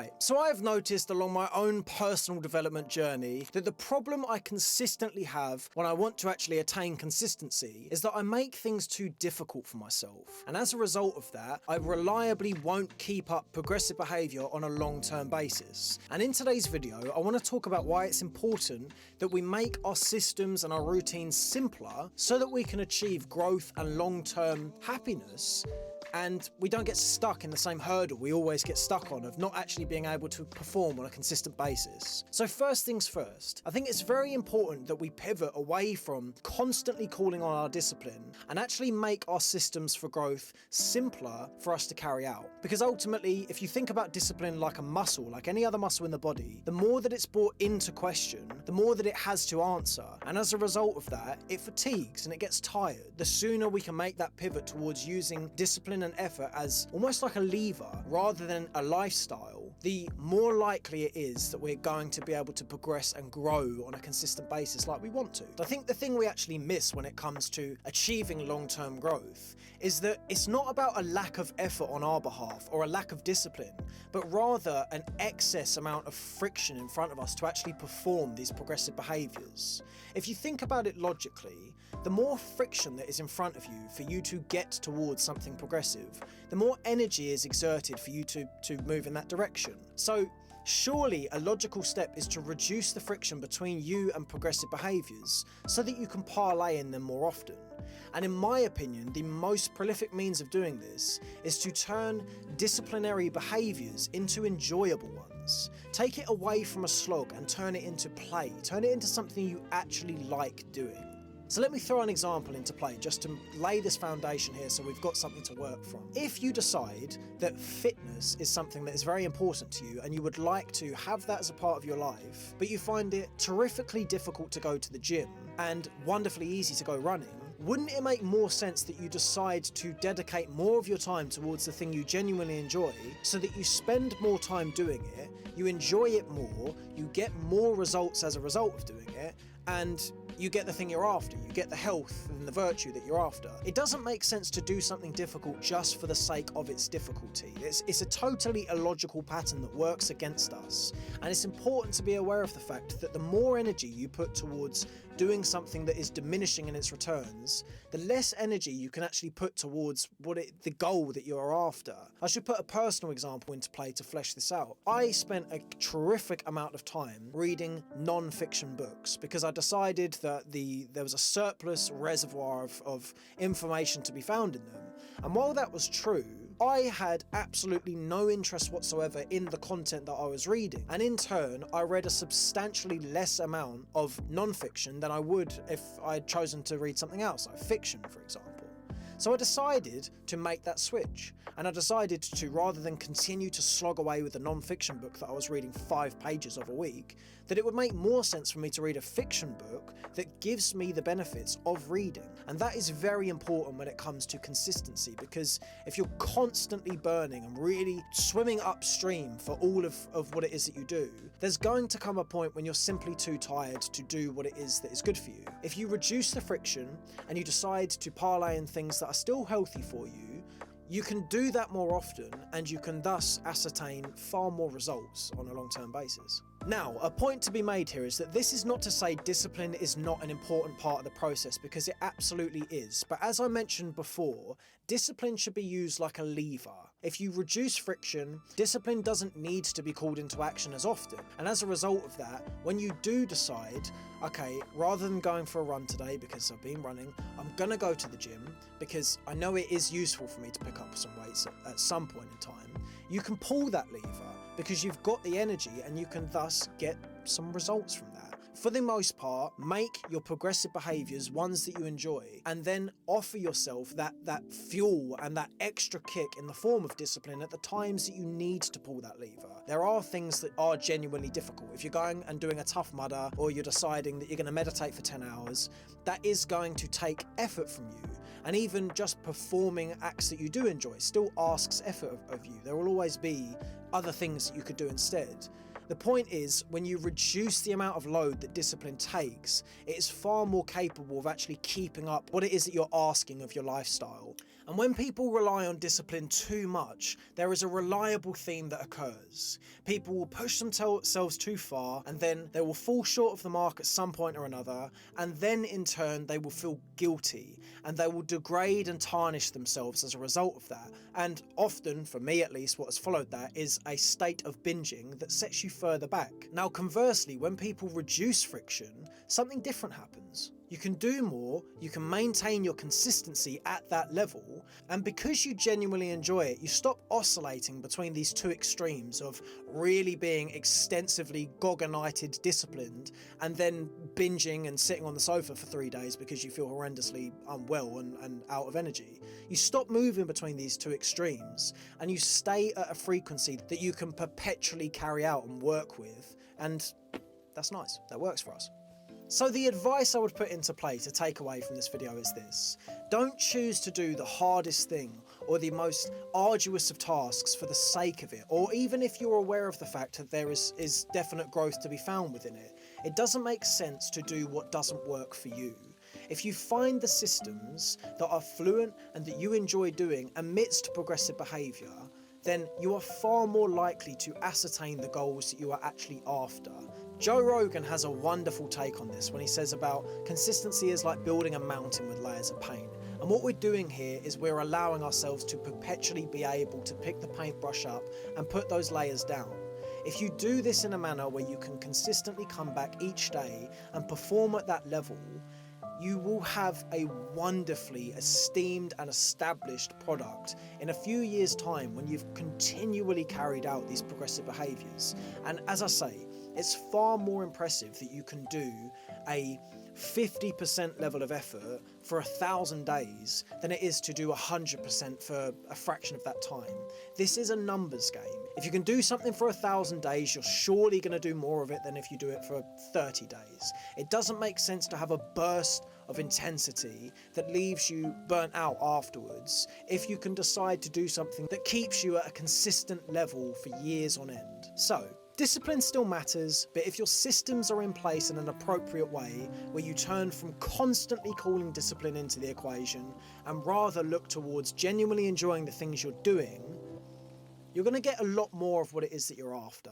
Right, so I've noticed along my own personal development journey that the problem I consistently have when I want to actually attain consistency is that I make things too difficult for myself. And as a result of that, I reliably won't keep up progressive behaviour on a long-term basis. And in today's video, I want to talk about why it's important that we make our systems and our routines simpler so that we can achieve growth and long-term happiness, and we don't get stuck in the same hurdle we always get stuck on of not actually being able to perform on a consistent basis. So first things first, I think it's very important that we pivot away from constantly calling on our discipline and actually make our systems for growth simpler for us to carry out. Because ultimately, if you think about discipline like a muscle, like any other muscle in the body, the more that it's brought into question, the more that it has to answer. And as a result of that, it fatigues and it gets tired. The sooner we can make that pivot towards using discipline and effort as almost like a lever rather than a lifestyle, the more likely it is that we're going to be able to progress and grow on a consistent basis like we want to. I think the thing we actually miss when it comes to achieving long-term growth is that it's not about a lack of effort on our behalf or a lack of discipline, but rather an excess amount of friction in front of us to actually perform these progressive behaviours. If you think about it logically, the more friction that is in front of you for you to get towards something progressive, the more energy is exerted for you to move in that direction. So surely a logical step is to reduce the friction between you and progressive behaviours so that you can parlay in them more often. And in my opinion, the most prolific means of doing this is to turn disciplinary behaviours into enjoyable ones. Take it away from a slog and turn it into play. Turn it into something you actually like doing. So let me throw an example into play just to lay this foundation here so we've got something to work from. If you decide that fitness is something that is very important to you and you would like to have that as a part of your life, but you find it terrifically difficult to go to the gym and wonderfully easy to go running, wouldn't it make more sense that you decide to dedicate more of your time towards the thing you genuinely enjoy so that you spend more time doing it, you enjoy it more, you get more results as a result of doing it, and you get the thing you're after, you get the health and the virtue that you're after. It doesn't make sense to do something difficult just for the sake of its difficulty. It's a totally illogical pattern that works against us. And it's important to be aware of the fact that the more energy you put towards doing something that is diminishing in its returns, the less energy you can actually put towards the goal that you're after. I should put a personal example into play to flesh this out. I spent a terrific amount of time reading non-fiction books because I decided that there was a surplus reservoir of information to be found in them. And while that was true, I had absolutely no interest whatsoever in the content that I was reading. And in turn, I read a substantially less amount of non-fiction than I would if I'd chosen to read something else, like fiction, for example. So I decided to make that switch, and I decided to, rather than continue to slog away with a non-fiction book that I was reading 5 pages of a week, that it would make more sense for me to read a fiction book that gives me the benefits of reading. And that is very important when it comes to consistency, because if you're constantly burning and really swimming upstream for all of what it is that you do, there's going to come a point when you're simply too tired to do what it is that is good for you. If you reduce the friction and you decide to parlay in things that are still healthy for you, you can do that more often and you can thus ascertain far more results on a long-term basis. Now, a point to be made here is that this is not to say discipline is not an important part of the process, because it absolutely is. But as I mentioned before, discipline should be used like a lever. If you reduce friction, discipline doesn't need to be called into action as often. And as a result of that, when you do decide, okay, rather than going for a run today because I've been running, I'm gonna go to the gym because I know it is useful for me to pick up some weights at some point in time, you can pull that lever because you've got the energy and you can thus get some results from that. For the most part, make your progressive behaviours ones that you enjoy, and then offer yourself that fuel and that extra kick in the form of discipline at the times that you need to pull that lever. There are things that are genuinely difficult. If you're going and doing a Tough Mudder, or you're deciding that you're going to meditate for 10 hours, that is going to take effort from you. And even just performing acts that you do enjoy still asks effort of you. There will always be other things that you could do instead. The point is, when you reduce the amount of load that discipline takes, it is far more capable of actually keeping up what it is that you're asking of your lifestyle. And when people rely on discipline too much, there is a reliable theme that occurs. People will push themselves too far, and then they will fall short of the mark at some point or another, and then in turn they will feel guilty, and they will degrade and tarnish themselves as a result of that. And often, for me at least, what has followed that is a state of binging that sets you further back. Now conversely, when people reduce friction, something different happens. You can do more, you can maintain your consistency at that level, and because you genuinely enjoy it, you stop oscillating between these two extremes of really being extensively gogonited disciplined and then binging and sitting on the sofa for 3 days because you feel horrendously unwell and out of energy. You stop moving between these two extremes and you stay at a frequency that you can perpetually carry out and work with, and that's nice, that works for us. So the advice I would put into play to take away from this video is this: don't choose to do the hardest thing or the most arduous of tasks for the sake of it, or even if you're aware of the fact that there is definite growth to be found within it. It doesn't make sense to do what doesn't work for you. If you find the systems that are fluent and that you enjoy doing amidst progressive behaviour, then you are far more likely to ascertain the goals that you are actually after. Joe Rogan has a wonderful take on this when he says about consistency is like building a mountain with layers of paint. And what we're doing here is we're allowing ourselves to perpetually be able to pick the paintbrush up and put those layers down. If you do this in a manner where you can consistently come back each day and perform at that level, you will have a wonderfully esteemed and established product in a few years' time when you've continually carried out these progressive behaviours. And as I say, it's far more impressive that you can do a 50% level of effort for 1,000 days than it is to do 100% for a fraction of that time. This is a numbers game. If you can do something for 1,000 days, you're surely going to do more of it than if you do it for 30 days. It doesn't make sense to have a burst of intensity that leaves you burnt out afterwards if you can decide to do something that keeps you at a consistent level for years on end. So, discipline still matters, but if your systems are in place in an appropriate way, where you turn from constantly calling discipline into the equation and rather look towards genuinely enjoying the things you're doing, you're going to get a lot more of what it is that you're after.